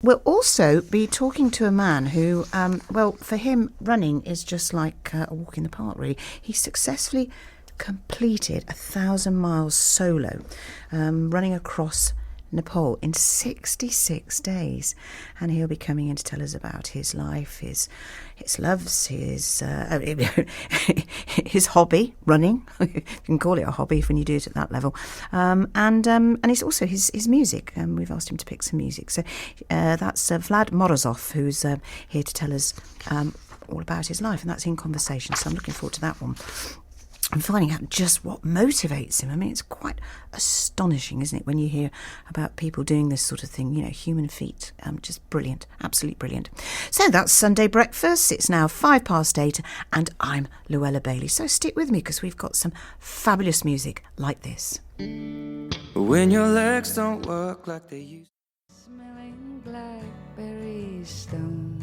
We'll also be talking to a man who, for him, running is just like a walk in the park, really. He successfully completed 1,000 miles solo, running across Nepal in 66 days, and he'll be coming in to tell us about his life, his loves, his hobby, running. You can call it a hobby when you do it at that level, and it's also his music. We've asked him to pick some music, so that's Vlad Morozov, who's here to tell us all about his life, and that's in conversation. So I'm looking forward to that one. And finding out just what motivates him. I mean, it's quite astonishing, isn't it, when you hear about people doing this sort of thing, human feat. Just brilliant, absolutely brilliant. So that's Sunday Breakfast. It's now 8:05, and I'm Llewela Bailey. So stick with me, because we've got some fabulous music like this. When your legs don't work like they used to. Smelling blackberry stone.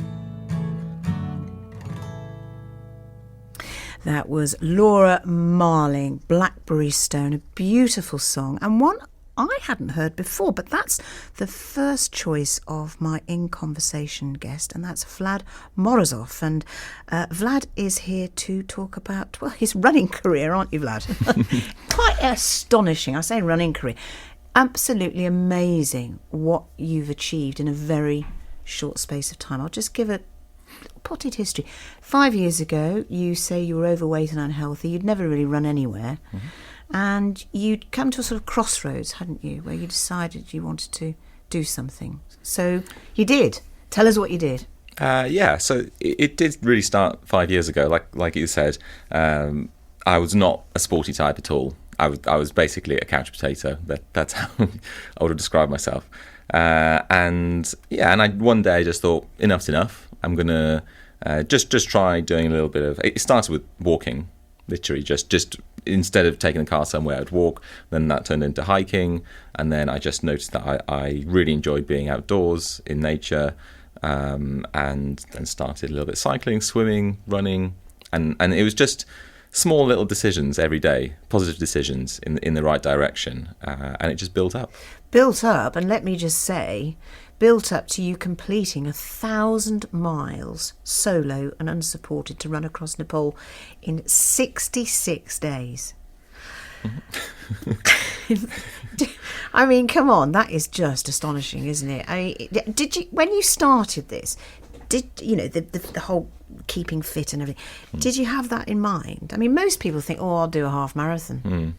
That was Laura Marling, Blackberry Stone, a beautiful song, and one I hadn't heard before, but that's the first choice of my In Conversation guest, and that's Vlad Morozov. And Vlad is here to talk about, his running career, aren't you, Vlad? Quite astonishing. I say running career. Absolutely amazing what you've achieved in a very short space of time. I'll just give a potted history. 5 years ago, you say you were overweight and unhealthy. You'd never really run anywhere. Mm-hmm. And you'd come to a sort of crossroads, hadn't you, where you decided you wanted to do something. So you did. Tell us what you did. So it did really start 5 years ago. Like you said, I was not a sporty type at all. I was basically a couch potato. That's how I would have described myself. And I one day just thought, enough's enough. I'm going to just try doing a little bit of... It started with walking, literally. Just instead of taking the car somewhere, I'd walk. Then that turned into hiking. And then I just noticed that I really enjoyed being outdoors in nature. And then started a little bit cycling, swimming, running. And it was just small little decisions every day, positive decisions in the right direction. And it just built up. Built up, and let me just say... built up to you completing 1,000 miles solo and unsupported to run across Nepal in 66 days. I mean, come on, that is just astonishing, isn't it? Did you, when you started this, the whole keeping fit and everything, did you have that in mind? I mean, most people think, I'll do a half marathon.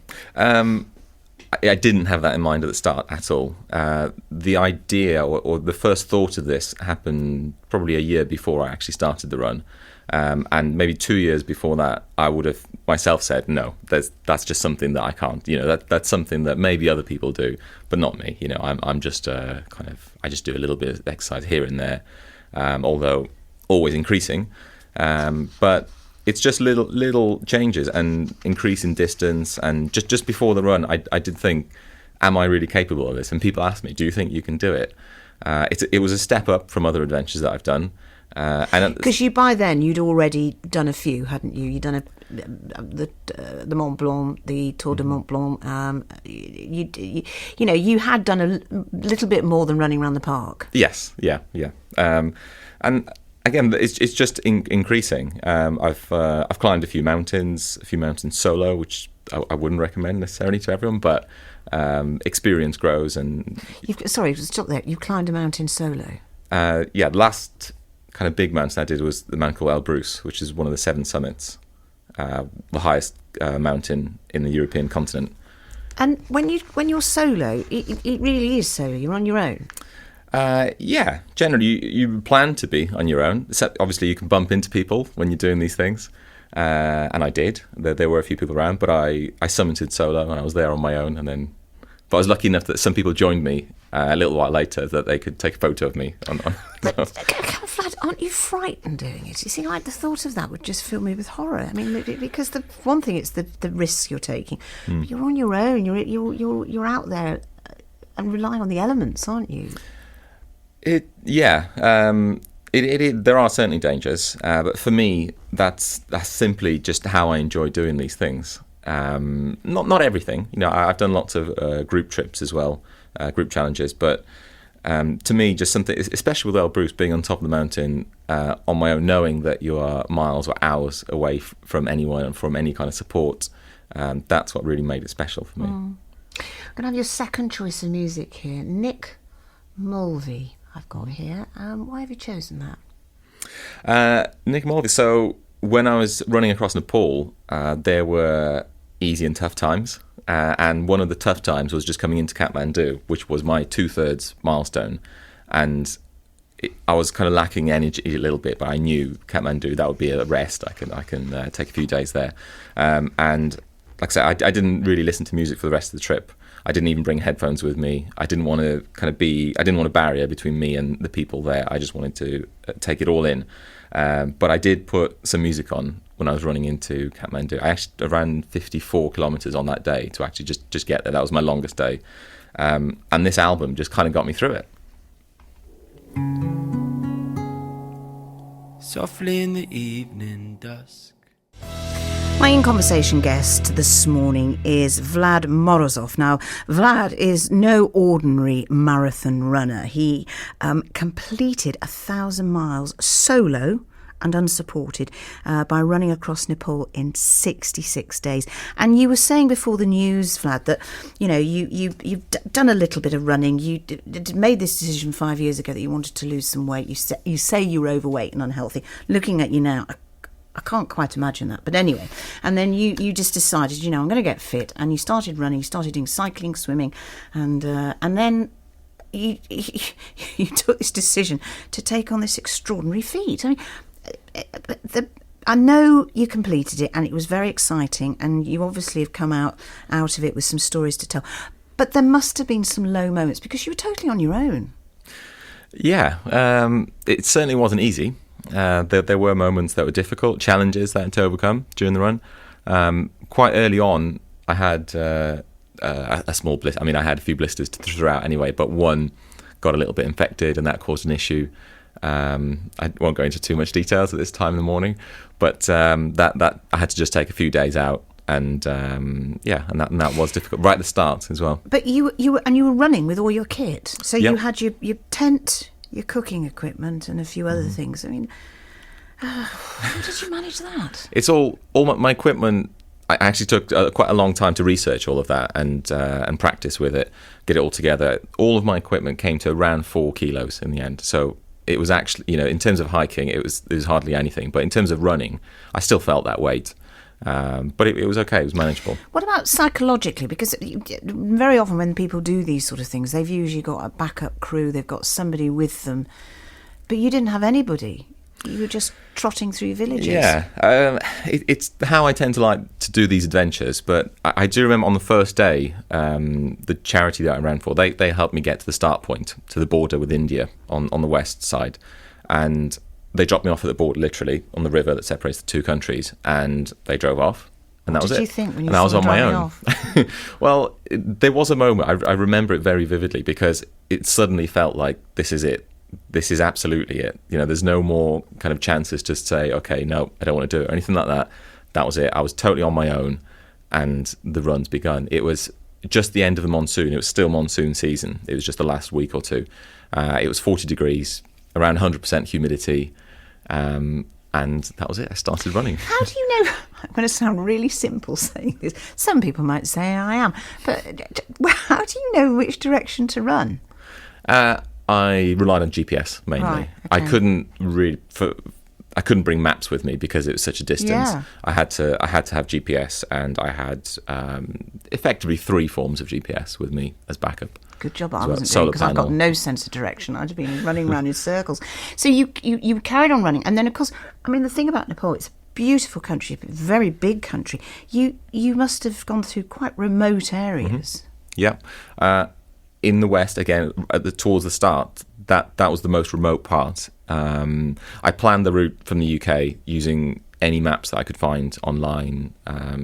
I didn't have that in mind at the start at all. The idea or the first thought of this happened probably a year before I actually started the run. And maybe 2 years before that, I would have myself said, no, that's just something that I can't. That's something that maybe other people do, but not me. I'm just I just do a little bit of exercise here and there, although always increasing. But it's just little changes and increase in distance. And just before the run, I did think, am I really capable of this? And people ask me, do you think you can do it? It was a step up from other adventures that I've done. Because by then you'd already done a few, hadn't you? You'd done the Mont Blanc, the Tour de Mont Blanc. You had done a little bit more than running around the park. Yes, yeah. And again, it's just increasing. I've climbed a few mountains solo, which I wouldn't recommend necessarily to everyone, but experience grows. And stop there. You climbed a mountain solo. The last kind of big mountain I did was the mountain called Elbrus, which is one of the 7 summits, the highest mountain in the European continent. And when you're solo, it really is solo. You're on your own. Generally you plan to be on your own. Except obviously you can bump into people when you're doing these things, and I did. There were a few people around, but I summited solo and I was there on my own. But I was lucky enough that some people joined me a little while later, that they could take a photo of me. But Vlad, aren't you frightened doing it? You see, the thought of that would just fill me with horror. I mean, because the one thing, it's the risks you're taking. But you're on your own. You're out there and relying on the elements, aren't you? There are certainly dangers, but for me, that's simply just how I enjoy doing these things. Not everything. I've done lots of group trips as well, group challenges, but To me, just something, especially with Elbrus, being on top of the mountain on my own, knowing that you are miles or hours away from anyone and from any kind of support, that's what really made it special for me. I'm going to have your second choice of music here. Nick Mulvey, I've got here. Why have you chosen that? Nick Mulvey. So when I was running across Nepal, there were easy and tough times. And one of the tough times was just coming into Kathmandu, which was my 2/3 milestone. And I was kind of lacking energy a little bit, but I knew Kathmandu, that would be a rest. I can take a few days there. And like I said, I didn't really listen to music for the rest of the trip. I didn't even bring headphones with me. I didn't want to I didn't want a barrier between me and the people there. I just wanted to take it all in. But I did put some music on when I was running into Kathmandu. I actually ran 54 kilometers on that day to actually just get there. That was my longest day. And this album just kind of got me through it. Softly in the evening dusk. My in-conversation guest this morning is Vlad Morozov. Now, Vlad is no ordinary marathon runner. He completed 1,000 miles solo and unsupported by running across Nepal in 66 days. And you were saying before the news, Vlad, that you've done a little bit of running. You made this decision 5 years ago that you wanted to lose some weight. You say you were overweight and unhealthy. Looking at you now, I can't quite imagine that. But anyway, and then you just decided, I'm going to get fit. And you started running, you started doing cycling, swimming, and then you took this decision to take on this extraordinary feat. I mean, I know you completed it and it was very exciting, and you obviously have come out of it with some stories to tell. But there must have been some low moments because you were totally on your own. Yeah, it certainly wasn't easy. There were moments that were difficult, challenges that I had to overcome during the run. Quite early on, I had a small blister. I mean, I had a few blisters throughout anyway, but one got a little bit infected and that caused an issue. I won't go into too much details at this time in the morning, but that I had to just take a few days out, and that was difficult right at the start as well. But you were running with all your kit, so Yep. you had your tent, your cooking equipment, and a few other things. I mean, how did you manage that? It's all my equipment. I actually took quite a long time to research all of that and practice with it, get it all together. All of my equipment came to around 4 kilos in the end. So it was actually, in terms of hiking, it was hardly anything. But in terms of running, I still felt that weight. But it was okay. It was manageable. What about psychologically? Because very often when people do these sort of things, they've usually got a backup crew. They've got somebody with them. But you didn't have anybody. You were just trotting through villages. Yeah, it's how I tend to like to do these adventures. But I do remember on the first day, the charity that I ran for, they helped me get to the start point, to the border with India on the west side. And they dropped me off at the border, literally, on the river that separates the two countries. And they drove off. And that was it. What did you think when you and I was saw on them my driving own. off? Well, there was a moment, I remember it very vividly, because it suddenly felt like this is it. This is absolutely it. There's no more kind of chances to say, okay, no, I don't want to do it or anything like that. That was it. I was totally on my own, and the run's begun. It was just the end of the monsoon. It was still monsoon season. It was just the last week or two. It was 40 degrees, around 100% humidity, and that was it. I started running. How do you know? I'm going to sound really simple saying this. Some people might say I am. But how do you know which direction to run? I relied on GPS mainly. Right, okay. I couldn't bring maps with me because it was such a distance. Yeah. I had to have GPS, and I had effectively 3 forms of GPS with me as backup. Good job I So, wasn't doing, solar because I've got panel. no sense of direction. I'd have been running around in circles. So you carried on running, and then of course, I mean, the thing about Nepal, it's a beautiful country, a very big country. You must have gone through quite remote areas. Yeah. In the west, again, towards the start, that was the most remote part. I planned the route from the UK using any maps that I could find online,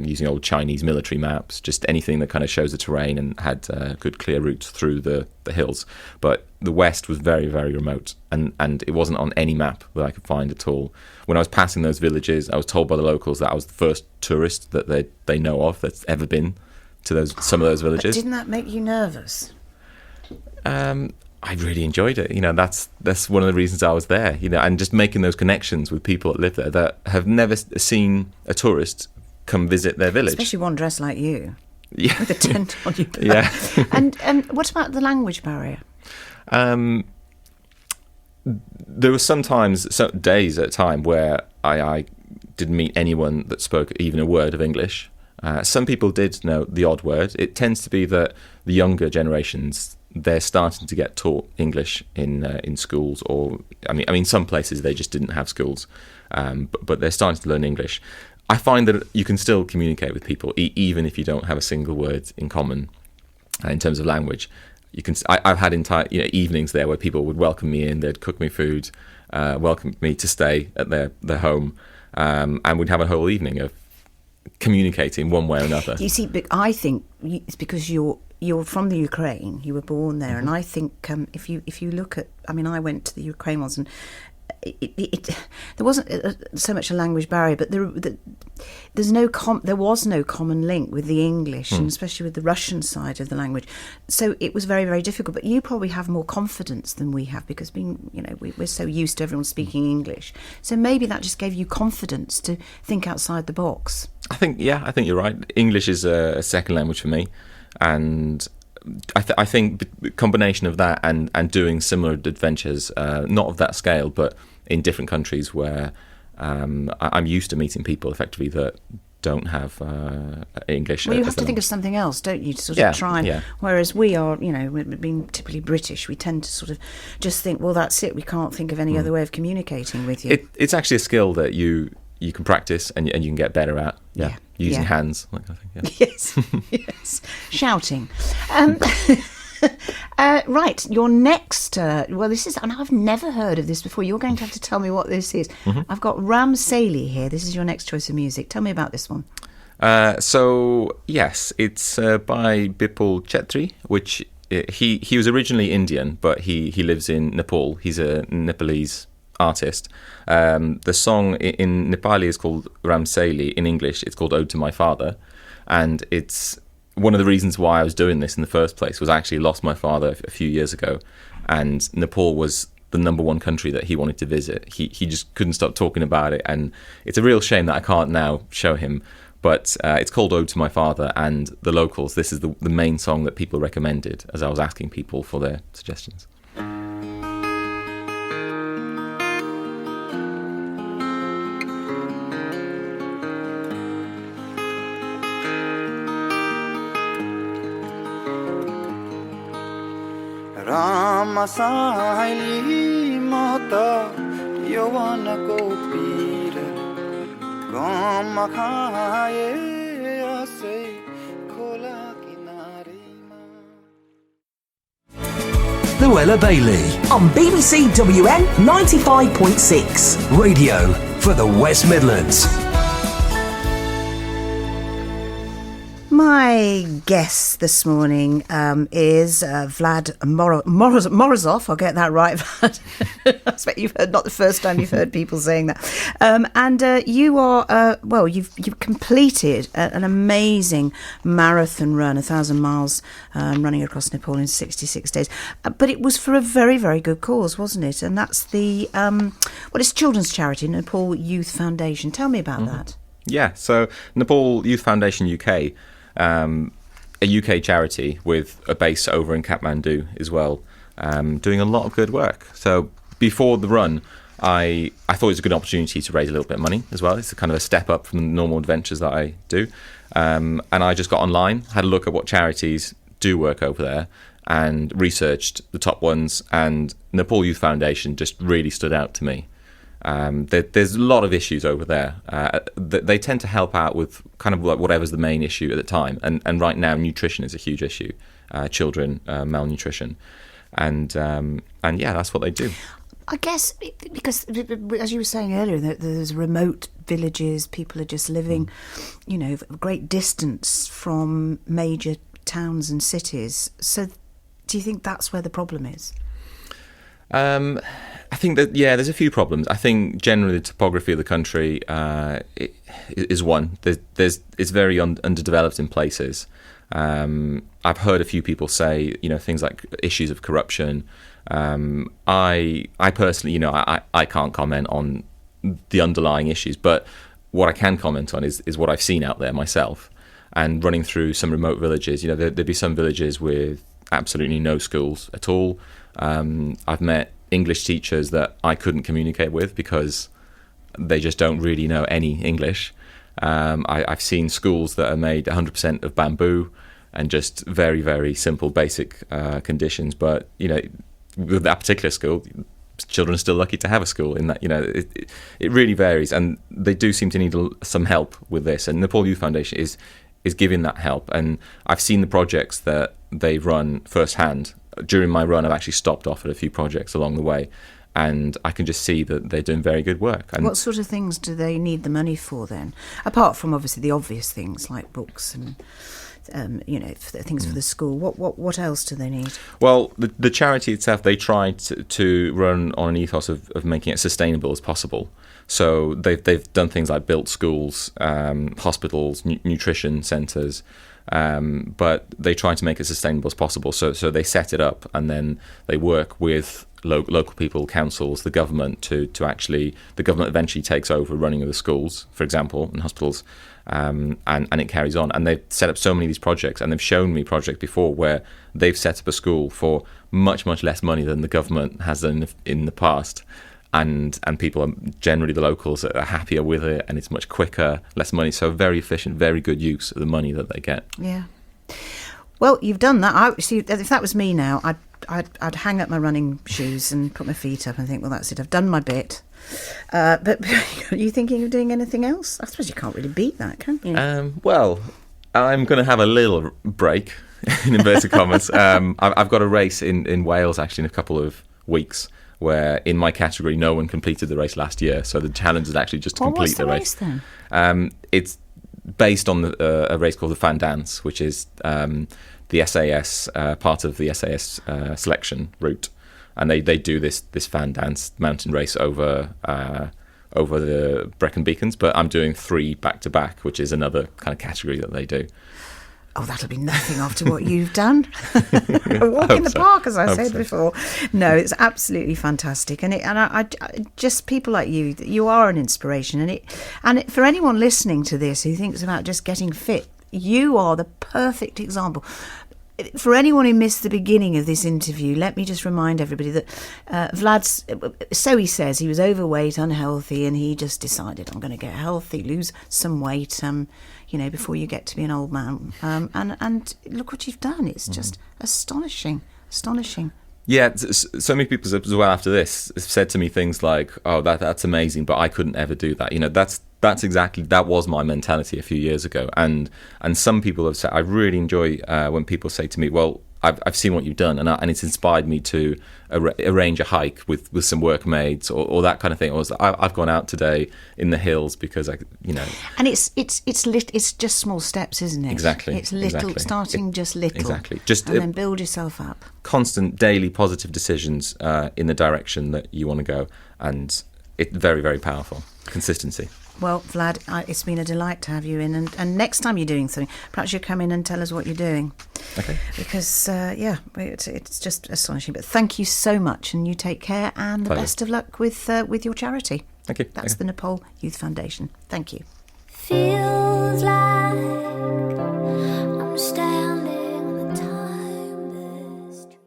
using old Chinese military maps, just anything that kind of shows the terrain and had good clear routes through the hills. But the west was very, very remote, and it wasn't on any map that I could find at all. When I was passing those villages, I was told by the locals that I was the first tourist that they know of that's ever been to some of those villages. But didn't that make you nervous? I really enjoyed it. That's one of the reasons I was there. And just making those connections with people that live there that have never seen a tourist come visit their village. Especially one dressed like you. Yeah. With a tent on your back. Yeah. And what about the language barrier? There were sometimes days at a time where I didn't meet anyone that spoke even a word of English. Some people did know the odd word. It tends to be that the younger generations, they're starting to get taught English in schools, or I mean, some places they just didn't have schools, but they're starting to learn English. I find that you can still communicate with people even if you don't have a single word in common in terms of language. I've had entire evenings there where people would welcome me in, they'd cook me food, welcome me to stay at their home, and we'd have a whole evening of communicating one way or another. You see, but I think it's because you're from the Ukraine. You were born there, and I think if you look at, I mean, I went to the Ukraine once, and there wasn't so much a language barrier, but there was no common link with the English, and especially with the Russian side of the language. So it was very, very difficult. But you probably have more confidence than we have, because we're so used to everyone speaking English. So maybe that just gave you confidence to think outside the box. I think you're right. English is a second language for me, and I think the combination of that and doing similar adventures, not of that scale, but in different countries where I'm used to meeting people effectively that don't have English. Well, you have to think of something else, don't you, to sort of try and... Yeah. Whereas we are, being typically British, we tend to sort of just think, well, that's it, we can't think of any other way of communicating with you. It's actually a skill that you can practice and you can get better at. Yeah. Using hands. Like I think, yeah. Yes, yes. Shouting. Right, your next... this is... And I've never heard of this before. You're going to have to tell me what this is. Mm-hmm. I've got Ram Saili here. This is your next choice of music. Tell me about this one. Yes, it's by Bipul Chetri, which he was originally Indian, but he lives in Nepal. He's a Nepalese artist. The song in Nepali is called Ram Saili. In English, it's called Ode to My Father. And it's... One of the reasons why I was doing this in the first place was I actually lost my father a few years ago, and Nepal was the number one country that he wanted to visit. He just couldn't stop talking about it, and it's a real shame that I can't now show him. But it's called Ode to My Father, and the locals, this is the main song that people recommended as I was asking people for their suggestions. Saili mata Llewela ko pir Gama khaye ase khola kinarima. Llewela Bailey on BBC WN 95.6 Radio for the West Midlands. My guest this morning is Vlad Morozov. I'll get that right, Vlad. I expect you've heard, not the first time you've heard people saying that. And you are, you've completed an amazing marathon run, 1,000 miles running across Nepal in 66 days. But it was for a very, very good cause, wasn't it? And that's the, it's a children's charity, Nepal Youth Foundation. Tell me about that. Yeah, so Nepal Youth Foundation UK, a UK charity with a base over in Kathmandu as well, doing a lot of good work. So before the run, I thought it was a good opportunity to raise a little bit of money as well. It's a kind of a step up from the normal adventures that I do. And I just got online, had a look at what charities do work over there, and researched the top ones, and Nepal Youth Foundation just really stood out to me. There's a lot of issues over there. They tend to help out with kind of like whatever's the main issue at the time. And right now, nutrition is a huge issue. Children, malnutrition. And that's what they do. I guess because, as you were saying earlier, there's remote villages, people are just living, a great distance from major towns and cities. So do you think that's where the problem is? I think that, there's a few problems. I think generally the topography of the country is one. It's very underdeveloped in places. I've heard a few people say, things like issues of corruption, I personally, I can't comment on the underlying issues, but what I can comment on is what I've seen out there myself. And running through some remote villages, there'd be some villages with absolutely no schools at all. I've met English teachers that I couldn't communicate with because they just don't really know any English. I've seen schools that are made 100% of bamboo and just very, very simple, basic conditions. But, with that particular school, children are still lucky to have a school in that, it really varies. And they do seem to need some help with this. And Nepal Youth Foundation is giving that help. And I've seen the projects that they've run firsthand. During my run, I've actually stopped off at a few projects along the way, and I can just see that they're doing very good work. And what sort of things do they need the money for then? Apart from obviously the obvious things like books and things for the school. What else do they need? Well, the charity itself, they tried to run on an ethos of making it sustainable as possible. So they've done things like built schools, hospitals, nutrition centres, but they try to make it sustainable as possible. So they set it up, and then they work with local people, councils, the government to actually, the government eventually takes over running of the schools, for example, and hospitals, and it carries on. And they've set up so many of these projects, and they've shown me projects before where they've set up a school for much, much less money than the government has done in the past. And people are generally, the locals are happier with it, and it's much quicker, less money. So very efficient, very good use of the money that they get. Yeah. Well, you've done that. See, if that was me now, I'd hang up my running shoes and put my feet up and think, well, that's it. I've done my bit. But are you thinking of doing anything else? I suppose you can't really beat that, can you? Well, I'm going to have a little break, in inverted commas. I've got a race in Wales, actually, in a couple of weeks, where in my category no one completed the race last year, so the challenge is actually just to complete the race. Then? It's based on a race called the Fan Dance, which is the SAS part of the SAS selection route, and they do this Fan Dance mountain race over the Brecon Beacons. But I'm doing 3 back to back, which is another kind of category that they do. Oh, that'll be nothing after what you've done. A walk in the park, as I said before. No, it's absolutely fantastic, and I just, people like you are an inspiration, and for anyone listening to this who thinks about just getting fit, you are the perfect example. For anyone who missed the beginning of this interview, let me just remind everybody that Vlad's, so he says, he was overweight, unhealthy, and he just decided, I'm going to get healthy, lose some weight, before you get to be an old man. And look what you've done. It's just astonishing. Yeah, so many people as well after this have said to me things like, "Oh, that's amazing, but I couldn't ever do that." That's exactly, that was my mentality a few years ago. And some people have said, I really enjoy when people say to me, "Well, I've seen what you've done, and it's inspired me to arrange a hike with some workmates or that kind of thing." Or I've gone out today in the hills because And it's just small steps, isn't it? Exactly. It's little, exactly. starting just little. Exactly. And then build yourself up. Constant daily positive decisions in the direction that you want to go, and it's very, very powerful. Consistency. Well, Vlad, it's been a delight to have you in, and next time you're doing something, perhaps you'll come in and tell us what you're doing. Okay. Because, it's just astonishing. But thank you so much, and you take care, and the Pleasure. best of luck with your charity. Thank you. That's the Nepal Youth Foundation. Thank you. Feels like